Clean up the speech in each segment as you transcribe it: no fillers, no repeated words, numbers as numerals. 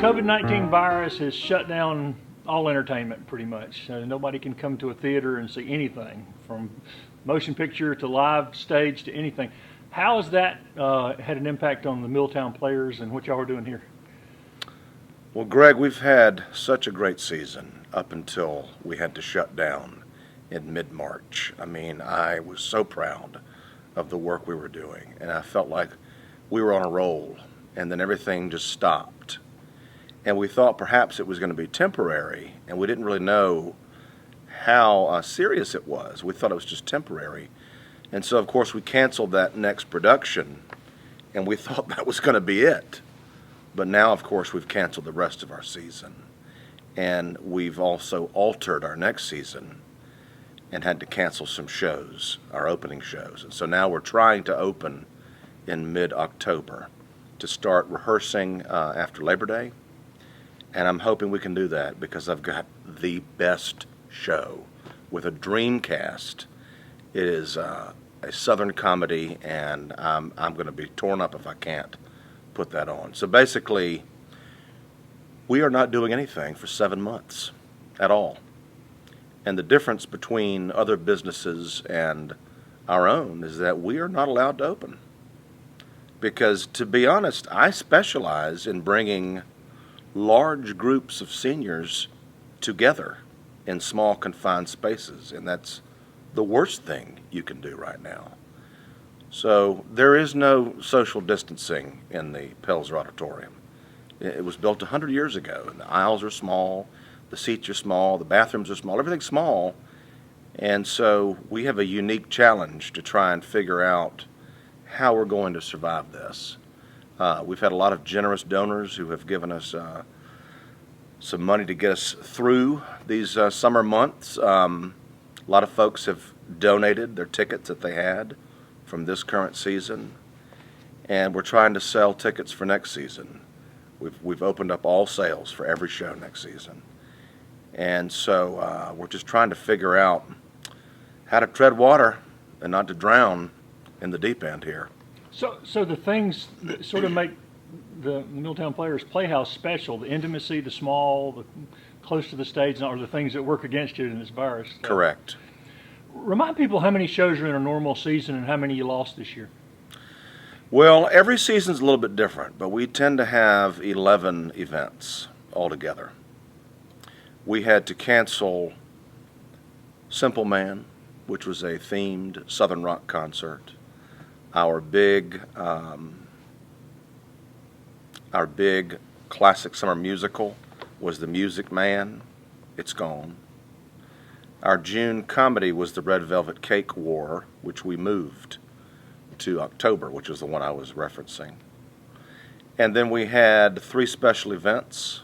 COVID-19 virus has shut down all entertainment pretty much. Nobody can come to a theater and see anything, from motion picture to live stage to anything. How has that had an impact on the Milltown players and what y'all are doing here? Well, Greg, we've had such a great season up until we had to shut down in mid-March. I mean, I was so proud of the work we were doing, and I felt like we were on a roll, and then everything just stopped. And we thought perhaps it was going to be temporary, and we didn't really know how serious it was. We thought it was just temporary. And so, of course, we canceled that next production, and we thought that was going to be it. But now, of course, we've canceled the rest of our season. And we've also altered our next season and had to cancel some shows, our opening shows. And so now we're trying to open in mid-October to start rehearsing after Labor Day. And I'm hoping we can do that because I've got the best show with a dream cast. It is a Southern comedy, and I'm going to be torn up if I can't put that on. So basically, we are not doing anything for 7 months at all. And the difference between other businesses and our own is that we are not allowed to open. Because, to be honest, I specialize in bringing large groups of seniors together in small confined spaces, and that's the worst thing you can do right now. So there is no social distancing in the Pelzer Auditorium. It was built 100 years ago, and the aisles are small, the seats are small, the bathrooms are small, everything's small, and so we have a unique challenge to try and figure out how we're going to survive this. We've had a lot of generous donors who have given us some money to get us through these summer months. A lot of folks have donated their tickets that they had from this current season, and we're trying to sell tickets for next season. We've opened up all sales for every show next season, and so we're just trying to figure out how to tread water and not to drown in the deep end here. So the things that sort of make the Milltown Players Playhouse special, the intimacy, the small, the close to the stage, are the things that work against you in this virus. Correct. Remind people how many shows are in a normal season and how many you lost this year. Well, every season's a little bit different, but we tend to have 11 events altogether. We had to cancel Simple Man, which was a themed Southern rock concert. Our big classic summer musical was The Music Man. It's gone. Our June comedy was The Red Velvet Cake War, which we moved to October, which is the one I was referencing. And then we had 3 special events,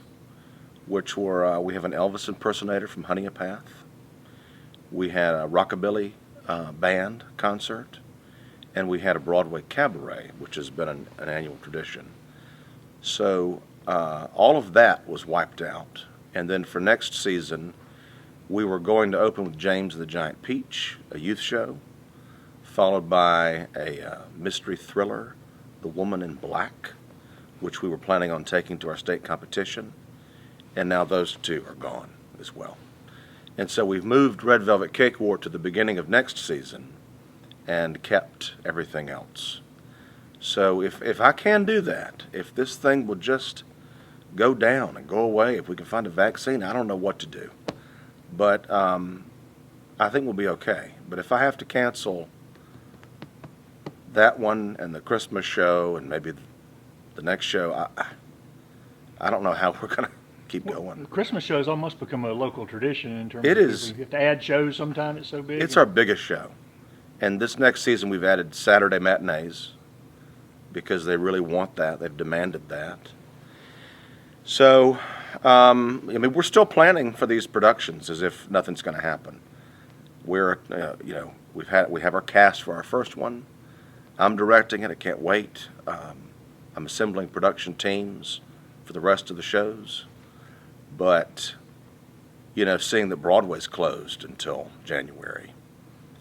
which were, we have an Elvis impersonator from Honey a Path. We had a rockabilly band concert. And we had a Broadway cabaret, which has been an annual tradition. So all of that was wiped out. And then for next season, we were going to open with James and the Giant Peach, a youth show, followed by a mystery thriller, The Woman in Black, which we were planning on taking to our state competition. And now those 2 are gone as well. And so we've moved Red Velvet Cake War to the beginning of next season and kept everything else. So if I can do that, if this thing will just go down and go away, if we can find a vaccine, I don't know what to do. But I think we'll be okay. But if I have to cancel that one and the Christmas show and maybe the next show, I don't know how we're going to keep going. The Christmas show has almost become a local tradition in terms it of is. You have to add shows sometimes, it's so big. It's our biggest show. And this next season we've added Saturday matinees because they really want that. They've demanded that. So, I mean, we're still planning for these productions as if nothing's going to happen. We're, we have our cast for our first one. I'm directing it. I can't wait. I'm assembling production teams for the rest of the shows. But, seeing that Broadway's closed until January,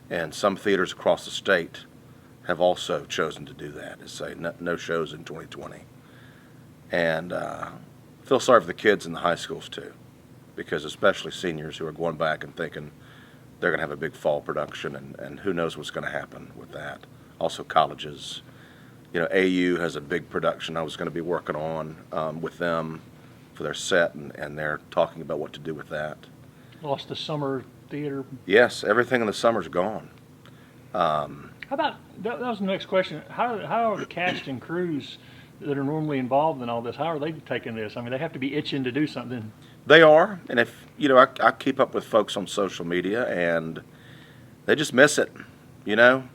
and some theaters across the state have also chosen to do that, to say no shows in 2020. And feel sorry for the kids in the high schools too, because especially seniors who are going back and thinking they're going to have a big fall production, and who knows what's going to happen with that. Also colleges. You know, AU has a big production I was going to be working on with them for their set, and they're talking about what to do with that. Lost the summer theater. Yes, everything in the summer's gone. How about, that was the next question, how are the cast and crews that are normally involved in all this, how are they taking this? I mean, they have to be itching to do something. They are, and if, you know, I keep up with folks on social media, and they just miss it, you know.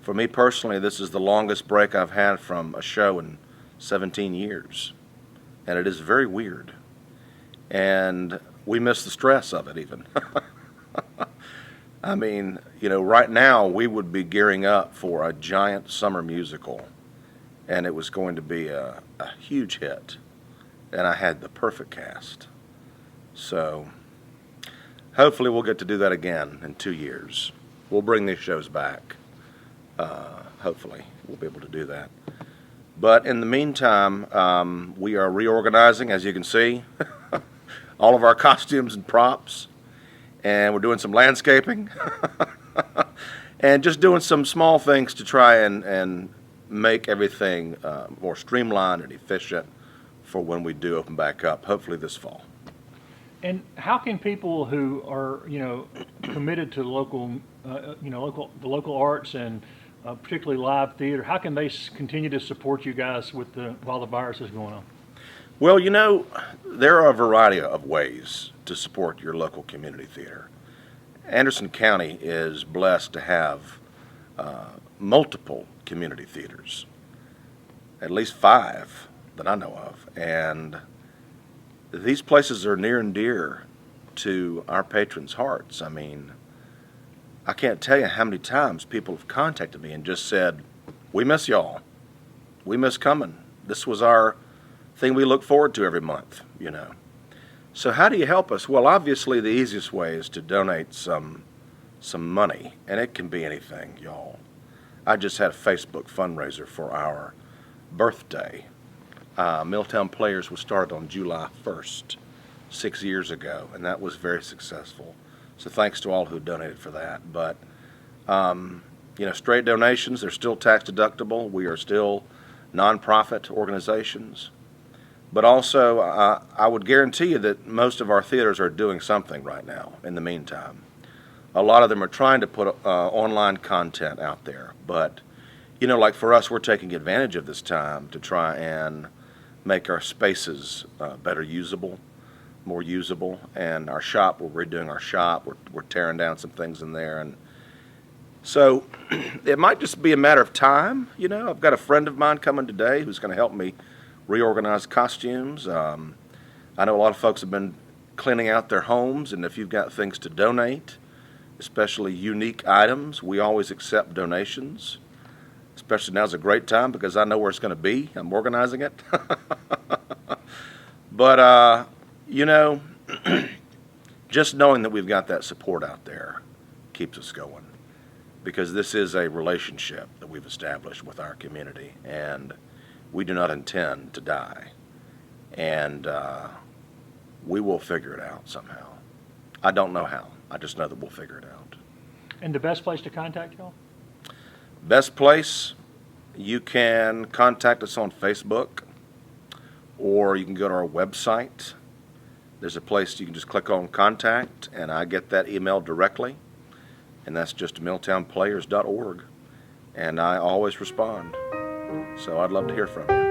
For me personally, this is the longest break I've had from a show in 17 years. And it is very weird. And we miss the stress of it even. I mean, you know, right now we would be gearing up for a giant summer musical. And it was going to be a huge hit. And I had the perfect cast. So hopefully we'll get to do that again in 2 years. We'll bring these shows back. Hopefully we'll be able to do that. But in the meantime, we are reorganizing, as you can see, all of our costumes and props, and we're doing some landscaping, and just doing some small things to try and make everything more streamlined and efficient for when we do open back up, hopefully this fall. And how can people who are, you know, committed to local, the local arts and particularly live theater, how can they continue to support you guys with while the virus is going on? Well, you know, there are a variety of ways to support your local community theater. Anderson County is blessed to have multiple community theaters, at least 5 that I know of, and these places are near and dear to our patrons' hearts. I mean, I can't tell you how many times people have contacted me and just said, we miss y'all. We miss coming. This was our thing we look forward to every month, you know. So how do you help us? Well, obviously the easiest way is to donate some money, and it can be anything, y'all. I just had a Facebook fundraiser for our birthday. Milltown Players was started on July 1st, 6 years ago, and that was very successful. So thanks to all who donated for that. But, you know, straight donations, they're still tax deductible. We are still nonprofit organizations. But also, I would guarantee you that most of our theaters are doing something right now in the meantime. A lot of them are trying to put online content out there. But, you know, like for us, we're taking advantage of this time to try and make our spaces better usable, more usable, and our shop, we're redoing our shop, we're tearing down some things in there, and so it might just be a matter of time. You know, I've got a friend of mine coming today who's going to help me reorganize costumes. I know a lot of folks have been cleaning out their homes, and if you've got things to donate, especially unique items, we always accept donations. Especially now's a great time because I know where it's going to be. I'm organizing it. But you know, just knowing that we've got that support out there keeps us going, because this is a relationship that we've established with our community, and we do not intend to die, and we will figure it out somehow. I don't know how. I just know that we'll figure it out. And the best place to contact y'all? Best place, you can contact us on Facebook, or you can go to our website. There's a place you can just click on contact, and I get that email directly, and that's just milltownplayers.org, and I always respond. So I'd love to hear from you.